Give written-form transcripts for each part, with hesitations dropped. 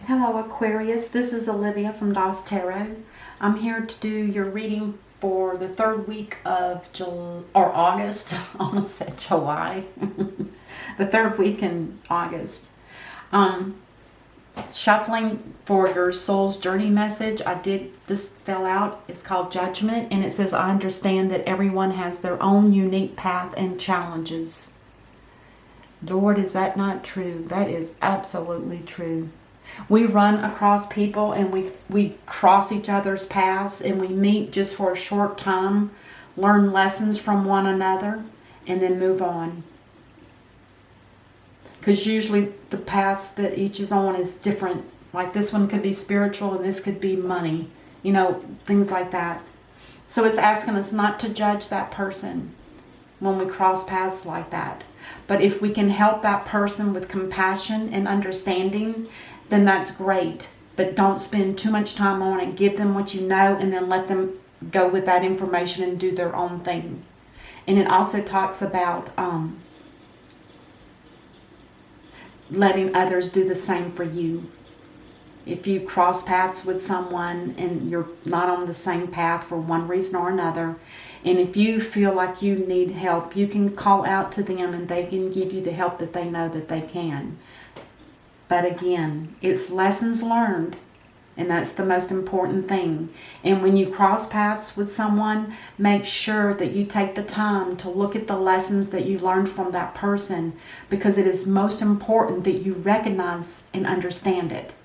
Hello Aquarius, this is Olivia from DOS Tarot. I'm here to do your reading for the third week of August. I almost said July. The third week in August. Shuffling for your soul's journey message. This fell out. It's called Judgment, and it says, I understand that everyone has their own unique path and challenges. Lord, is that not true? That is absolutely true. We run across people and we cross each other's paths, and we meet just for a short time, learn lessons from one another, and then move on. Because usually the paths that each is on is different. Like this one could be spiritual and this could be money. You know, things like that. So it's asking us not to judge that person when we cross paths like that. But if we can help that person with compassion and understanding, then that's great. But don't spend too much time on it. Give them what you know and then let them go with that information and do their own thing. And it also talks about letting others do the same for you. If you cross paths with someone and you're not on the same path for one reason or another, and if you feel like you need help, you can call out to them and they can give you the help that they know that they can. But again, it's lessons learned, and that's the most important thing. And when you cross paths with someone, make sure that you take the time to look at the lessons that you learned from that person, because it is most important that you recognize and understand it.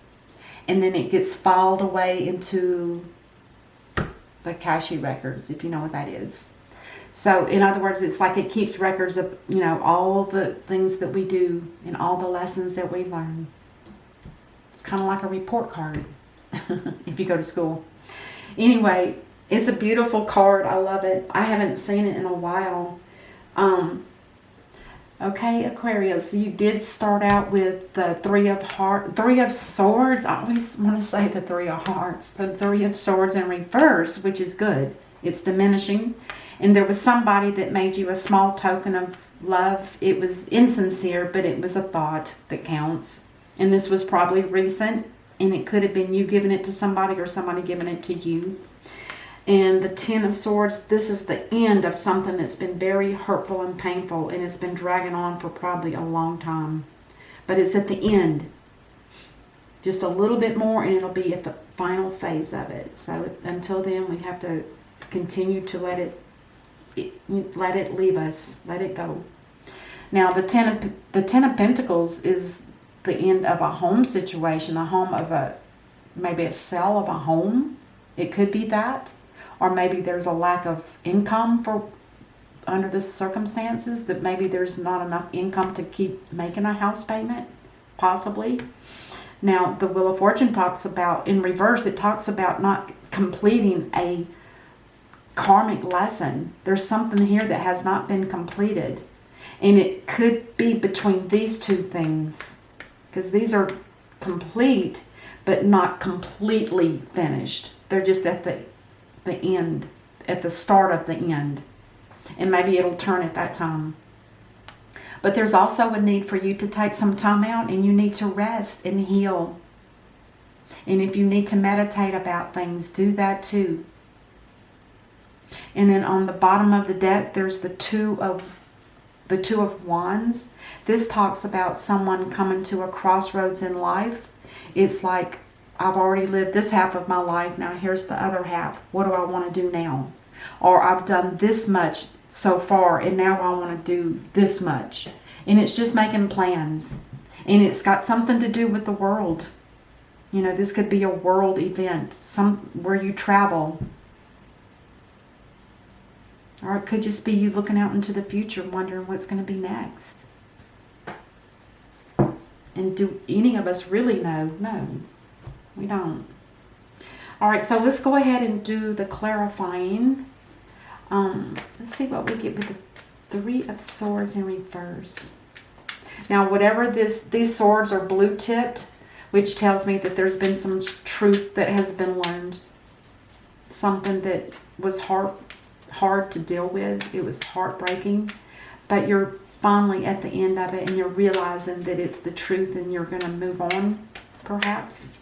And then it gets filed away into the Akashic records, if you know what that is. So, in other words, it's like it keeps records of, all the things that we do and all the lessons that we learn. It's kind of like a report card if you go to school. Anyway, it's a beautiful card. I love it. I haven't seen it in a while. Okay, Aquarius, you did start out with the Three of Swords. I always want to say the Three of Hearts. The Three of Swords in reverse, which is good. It's diminishing. And there was somebody that made you a small token of love. It was insincere, but it was a thought that counts. And this was probably recent, and it could have been you giving it to somebody or somebody giving it to you. And the Ten of Swords, this is the end of something that's been very hurtful and painful, and it's been dragging on for probably a long time. But it's at the end. Just a little bit more, and it'll be at the final phase of it. So until then, we have to continue to let it leave us, let it go. Now, the Ten of Pentacles is the end of a home situation, a home of maybe a sale of a home. It could be that. Or maybe there's a lack of income under the circumstances, that maybe there's not enough income to keep making a house payment, possibly. Now, the Wheel of Fortune talks about, in reverse, it talks about not completing a karmic lesson. There's something here that has not been completed. And it could be between these two things, because these are complete, but not completely finished. They're just at the end, at the start of the end, and maybe it'll turn at that time. But there's also a need for you to take some time out, and you need to rest and heal. And if you need to meditate about things, do that too. And then on the bottom of the deck, there's the Two of Wands. This talks about someone coming to a crossroads in life. It's like, I've already lived this half of my life. Now here's the other half. What do I want to do now? Or I've done this much so far, and now I want to do this much. And it's just making plans. And it's got something to do with the world. This could be a world event, where you travel. Or it could just be you looking out into the future, wondering what's going to be next. And do any of us really know? No. We don't. All right, so let's go ahead and do the clarifying. Let's see what we get with the Three of Swords in reverse. Now, whatever these swords are blue tipped, which tells me that there's been some truth that has been learned. Something that was hard to deal with. It was heartbreaking. But you're finally at the end of it, and you're realizing that it's the truth, and you're going to move on. perhaps.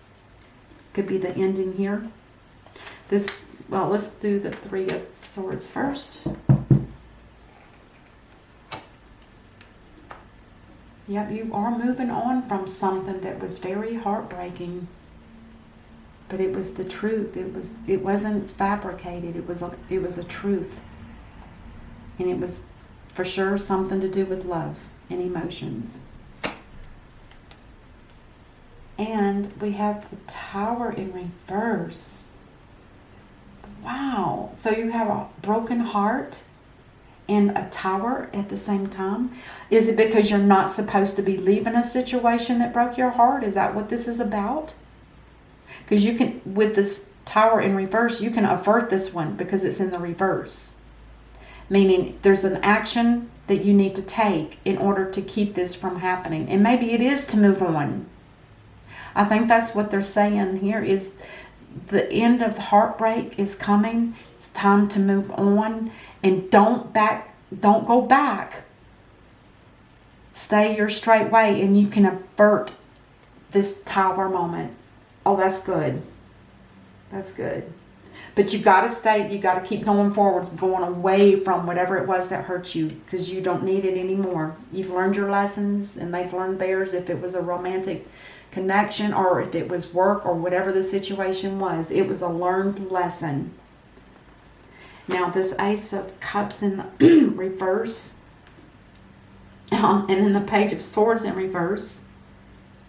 Could be the ending here. Well, let's do the Three of Swords first. Yep, you are moving on from something that was very heartbreaking. But it was the truth. It wasn't fabricated. It was a truth. And it was for sure something to do with love and emotions. And we have the Tower in reverse. Wow. So you have a broken heart and a tower at the same time. Is it because you're not supposed to be leaving a situation that broke your heart? Is that what this is about? Because you can, with this Tower in reverse, you can avert this one because it's in the reverse. Meaning there's an action that you need to take in order to keep this from happening. And maybe it is to move on. I think that's what they're saying here is the end of heartbreak is coming. It's time to move on. And don't go back. Stay your straight way and you can avert this Tower moment. Oh, that's good. That's good. But you got to keep going forwards, going away from whatever it was that hurt you, because you don't need it anymore. You've learned your lessons and they've learned theirs, if it was a romantic connection or if it was work or whatever the situation was. It was a learned lesson. Now this Ace of Cups in reverse, and then the Page of Swords in reverse.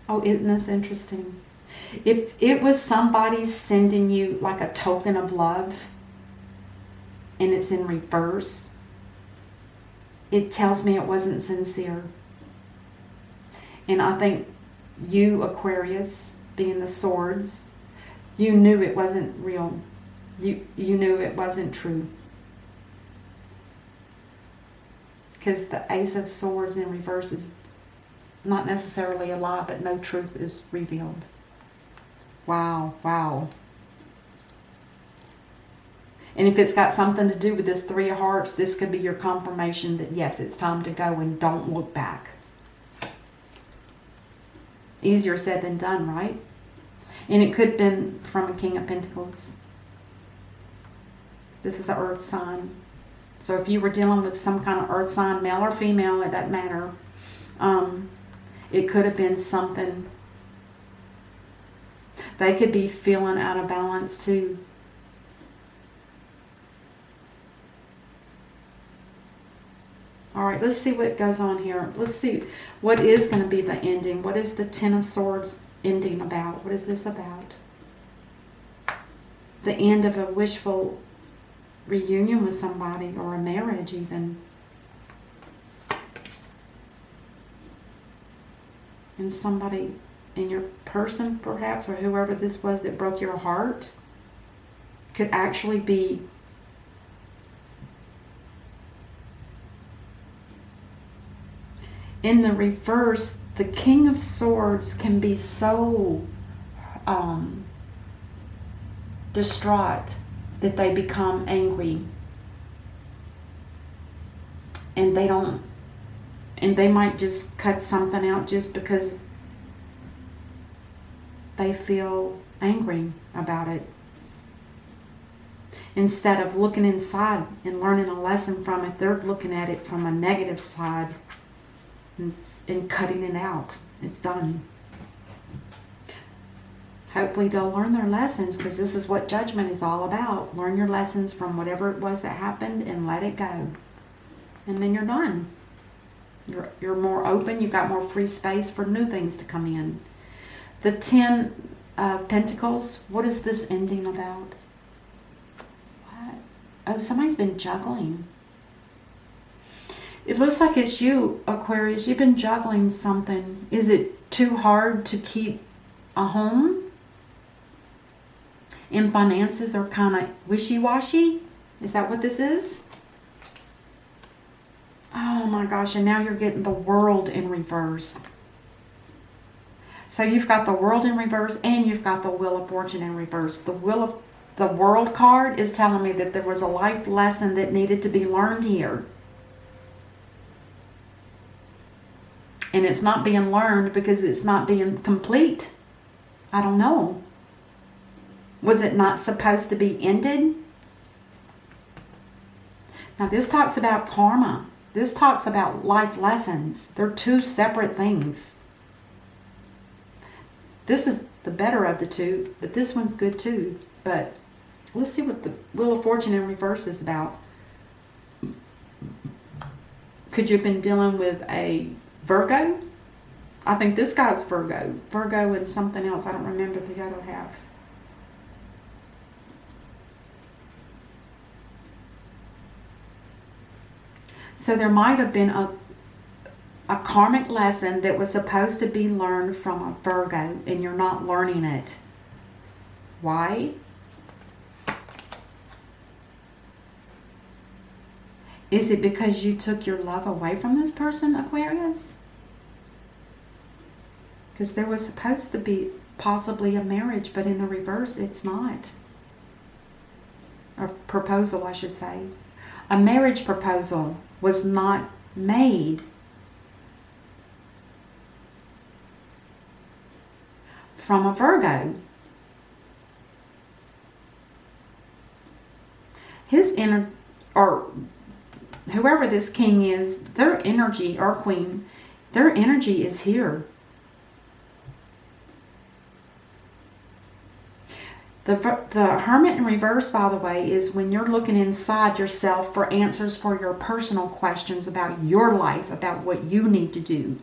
Oh, isn't this interesting? If it was somebody sending you like a token of love and it's in reverse, it tells me it wasn't sincere. And I think you, Aquarius, being the swords, you knew it wasn't real. You knew it wasn't true. Because the Ace of Swords in reverse is not necessarily a lie, but no truth is revealed. Wow, wow. And if it's got something to do with this Three of Hearts, this could be your confirmation that yes, it's time to go and don't look back. Easier said than done, right? And it could have been from a King of Pentacles. This is an earth sign. So if you were dealing with some kind of earth sign, male or female, it doesn't matter. It could have been something. They could be feeling out of balance too. All right, let's see what goes on here. Let's see what is going to be the ending. What is the Ten of Swords ending about? What is this about? The end of a wishful reunion with somebody, or a marriage even. And somebody in your person perhaps, or whoever this was that broke your heart, could actually be in the reverse. The King of Swords can be so distraught that they become angry, and they might just cut something out just because they feel angry about it, instead of looking inside and learning a lesson from it. They're looking at it from a negative side and cutting it out. It's done. Hopefully they'll learn their lessons, because this is what judgment is all about. Learn your lessons from whatever it was that happened and let it go. And then you're done. You're more open. You've got more free space for new things to come in. The Ten of Pentacles. What is this ending about? What? Oh, somebody's been juggling. It looks like it's you, Aquarius. You've been juggling something. Is it too hard to keep a home? And finances are kind of wishy-washy? Is that what this is? Oh my gosh, and now you're getting the World in reverse. So you've got the World in reverse and you've got the Wheel of Fortune in reverse. The World card is telling me that there was a life lesson that needed to be learned here. And it's not being learned because it's not being complete. I don't know. Was it not supposed to be ended? Now this talks about karma. This talks about life lessons. They're two separate things. This is the better of the two, but this one's good too. But let's see what the Wheel of Fortune in reverse is about. Could you have been dealing with a Virgo? I think this guy's Virgo. Virgo and something else. I don't remember the other half. So there might have been a karmic lesson that was supposed to be learned from a Virgo, and you're not learning it. Why? Is it because you took your love away from this person, Aquarius? Because there was supposed to be possibly a marriage, but in the reverse, it's not. A proposal, I should say. A marriage proposal was not made. From a Virgo. His inner, or whoever this king is, their energy, or queen, their energy is here. The Hermit in reverse, by the way, is when you're looking inside yourself for answers for your personal questions about your life, about what you need to do.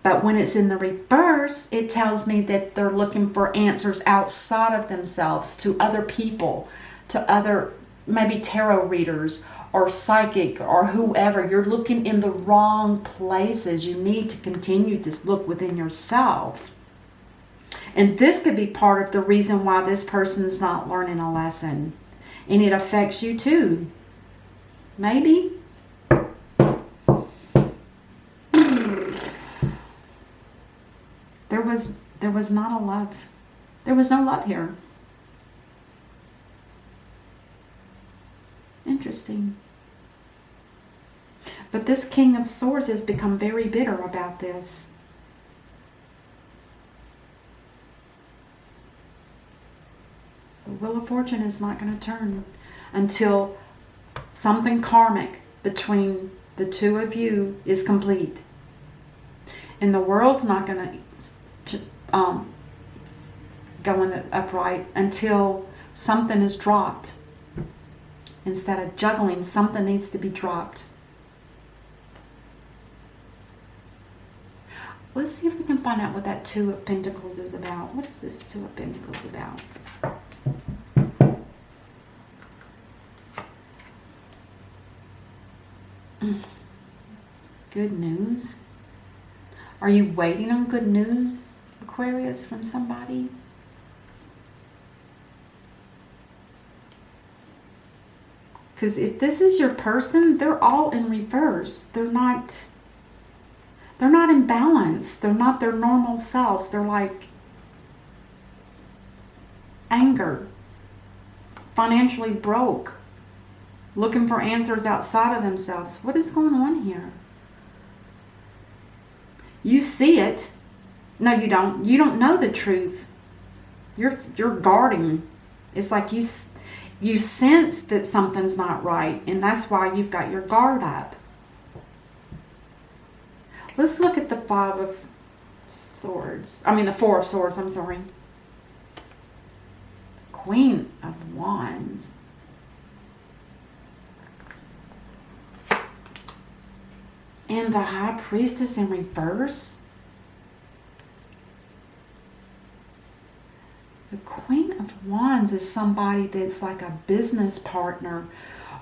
But when it's in the reverse, it tells me that they're looking for answers outside of themselves, to other people, to other, maybe tarot readers or psychic or whoever. You're looking in the wrong places. You need to continue to look within yourself. And this could be part of the reason why this person's not learning a lesson. And it affects you too. Maybe. There was not a love. There was no love here. Interesting. But this King of Swords has become very bitter about this. The Wheel of Fortune is not going to turn until something karmic between the two of you is complete. And the world's not going to go in the upright until something is dropped. Instead of juggling, something needs to be dropped. Let's see if we can find out what that Two of Pentacles is about. What is this Two of Pentacles about? Good news. Are you waiting on good news, Aquarius, from somebody? Because if this is your person, they're all in reverse. They're not in balance. They're not their normal selves. They're like anger, financially broke, looking for answers outside of themselves. What is going on here? You see it. No, you don't. You don't know the truth. You're guarding. It's like you sense that something's not right, and that's why you've got your guard up. Let's look at the Five of Swords. I mean, the Four of Swords, I'm sorry. Queen of Wands. And the High Priestess in reverse. The Queen of Wands is somebody that's like a business partner,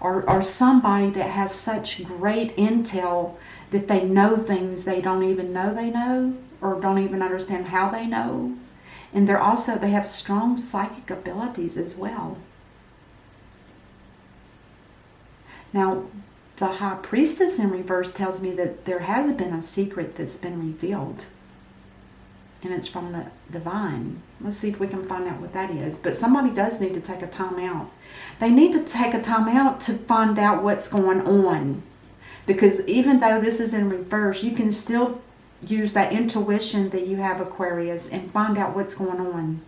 or somebody that has such great intel that they know things they don't even know they know, or don't even understand how they know. And they have strong psychic abilities as well. Now, the High Priestess in reverse tells me that there has been a secret that's been revealed. And it's from the divine. Let's see if we can find out what that is. But somebody does need to take a time out. They need to take a time out to find out what's going on. Because even though this is in reverse, you can still use that intuition that you have, Aquarius, and find out what's going on.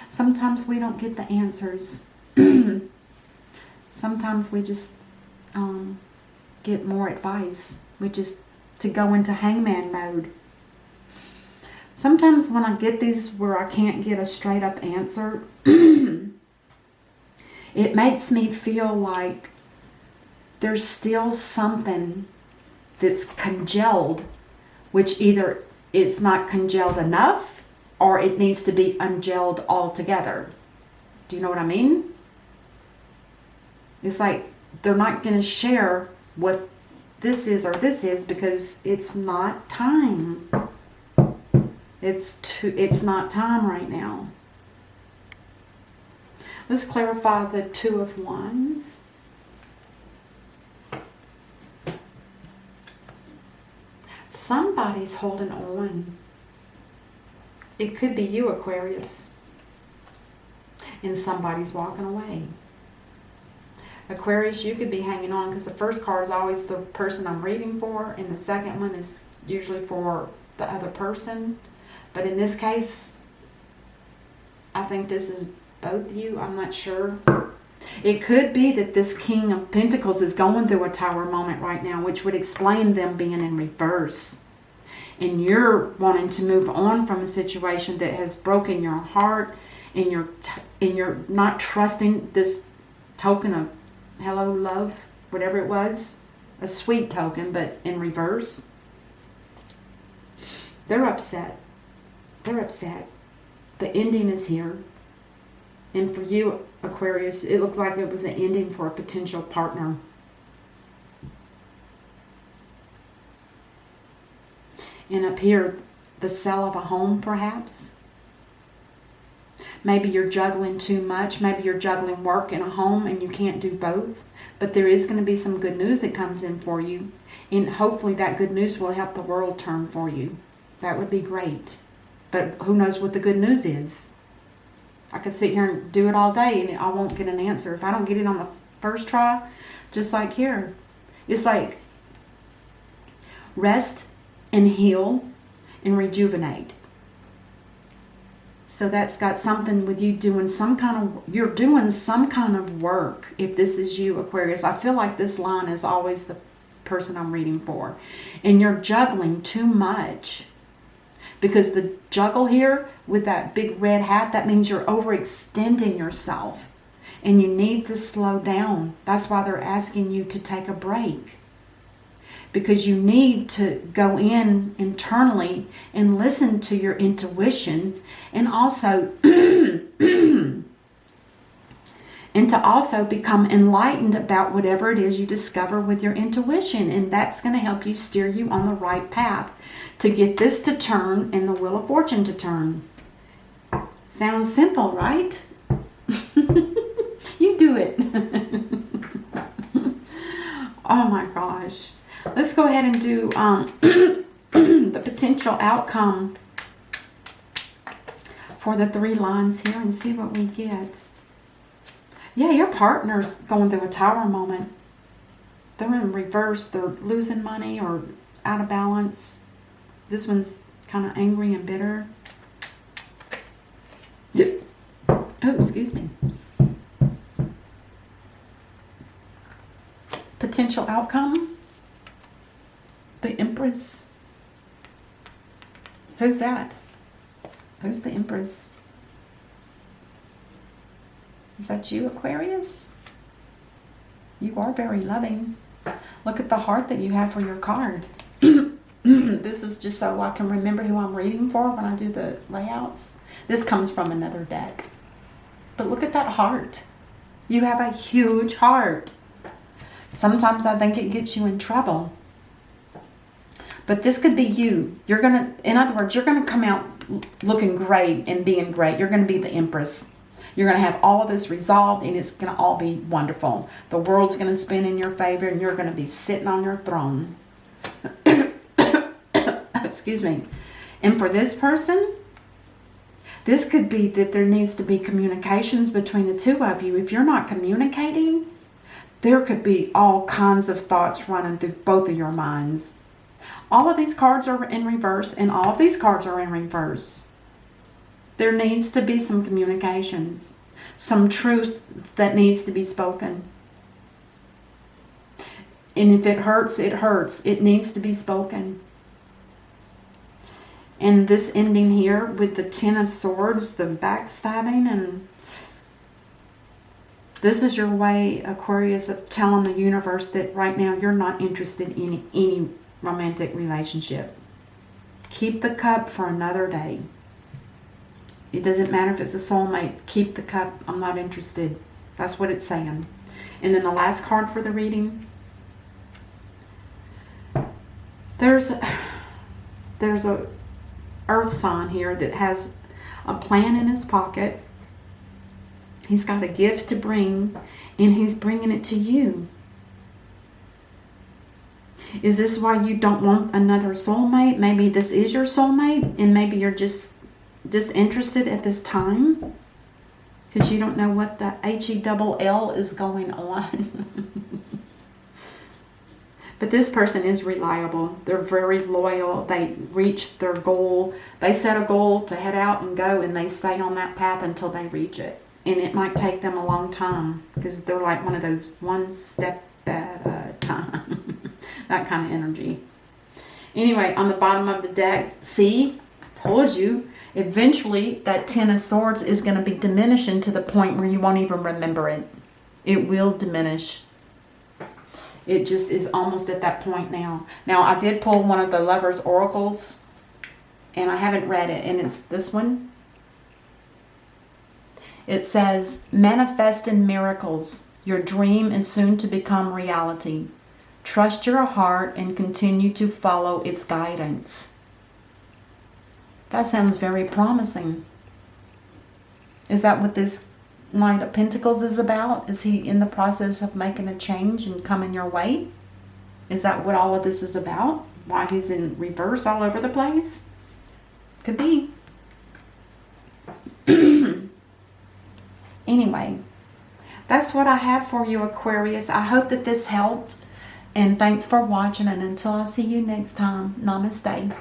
Sometimes we don't get the answers. Sometimes we just get more advice, which is to go into hangman mode. Sometimes when I get these where I can't get a straight up answer, it makes me feel like there's still something that's congealed, which either it's not congealed enough or it needs to be ungelled altogether. Do you know what I mean? It's like they're not going to share what this is or this is because it's not time. It's not time right now. Let's clarify the Two of Wands. Somebody's holding on. It could be you, Aquarius. And somebody's walking away. Aquarius, you could be hanging on because the first card is always the person I'm reading for, and the second one is usually for the other person. But in this case, I think this is both of you. I'm not sure. It could be that this King of Pentacles is going through a Tower moment right now, which would explain them being in reverse. And you're wanting to move on from a situation that has broken your heart, and you're not trusting this token of hello, love, whatever it was. A sweet token, but in reverse. They're upset. They're upset. The ending is here. And for you, Aquarius, it looked like it was an ending for a potential partner. And up here, the sale of a home, perhaps. Maybe you're juggling too much. Maybe you're juggling work and a home and you can't do both. But there is going to be some good news that comes in for you. And hopefully that good news will help the world turn for you. That would be great. But who knows what the good news is? I could sit here and do it all day and I won't get an answer. If I don't get it on the first try, just like here. It's like rest and heal and rejuvenate. So that's got something with you doing some kind of, you're doing some kind of work. If this is you, Aquarius, I feel like this line is always the person I'm reading for. And you're juggling too much. Because the juggle here with that big red hat, that means you're overextending yourself. And you need to slow down. That's why they're asking you to take a break. Because you need to go in internally and listen to your intuition. And also, and to also become enlightened about whatever it is you discover with your intuition. And that's going to help you steer you on the right path to get this to turn and the Wheel of Fortune to turn. Sounds simple, right? You do it. Oh my gosh. Let's go ahead and do the potential outcome for the 3 lines here and see what we get. Yeah, your partner's going through a Tower moment. They're in reverse. They're losing money or out of balance. This one's kind of angry and bitter. Oh, excuse me. Potential outcome. The Empress. Who's that? Who's the Empress? Is that you, Aquarius? You are very loving. Look at the heart that you have for your card. This is just so I can remember who I'm reading for when I do the layouts. This comes from another deck. But look at that heart. You have a huge heart. Sometimes I think it gets you in trouble. But this could be you. You're going to, in other words, you're going to come out looking great and being great. You're going to be the Empress. You're going to have all of this resolved and it's going to all be wonderful. The world's going to spin in your favor and you're going to be sitting on your throne. Excuse me. And for this person, this could be that there needs to be communications between the two of you. If you're not communicating, There could be all kinds of thoughts running through both of your minds. All of these cards are in reverse, and all of these cards are in reverse. There needs to be some communications, some truth that needs to be spoken. And if it hurts, it hurts. It needs to be spoken. And this ending here with the Ten of Swords, the backstabbing, and this is your way, Aquarius, of telling the universe that right now you're not interested in any romantic relationship. Keep the cup for another day. It doesn't matter if it's a soulmate. Keep the cup. I'm not interested. That's what it's saying. And then the last card for the reading. There's a earth sign here that has a plan in his pocket. He's got a gift to bring, and he's bringing it to you. Is this why you don't want another soulmate? Maybe this is your soulmate, and maybe you're just disinterested at this time because you don't know what the HELL is going on. But this person is reliable. They're very loyal. They reach their goal. They set a goal to head out and go, and they stay on that path until they reach it. And it might take them a long time because they're like one of those one step at a time. That kind of energy. Anyway, on the bottom of the deck, see, I told you, eventually that Ten of Swords is going to be diminishing to the point where you won't even remember it. It will diminish. It just is almost at that point now. Now, I did pull one of the Lovers Oracles, and I haven't read it, and it's this one. It says, manifest in miracles. Your dream is soon to become reality. Trust your heart and continue to follow its guidance. That sounds very promising. Is that what this Knight of Pentacles is about? Is he in the process of making a change and coming your way? Is that what all of this is about? Why he's in reverse all over the place? Could be. Anyway, that's what I have for you, Aquarius. I hope that this helped. And thanks for watching. And until I see you next time, namaste.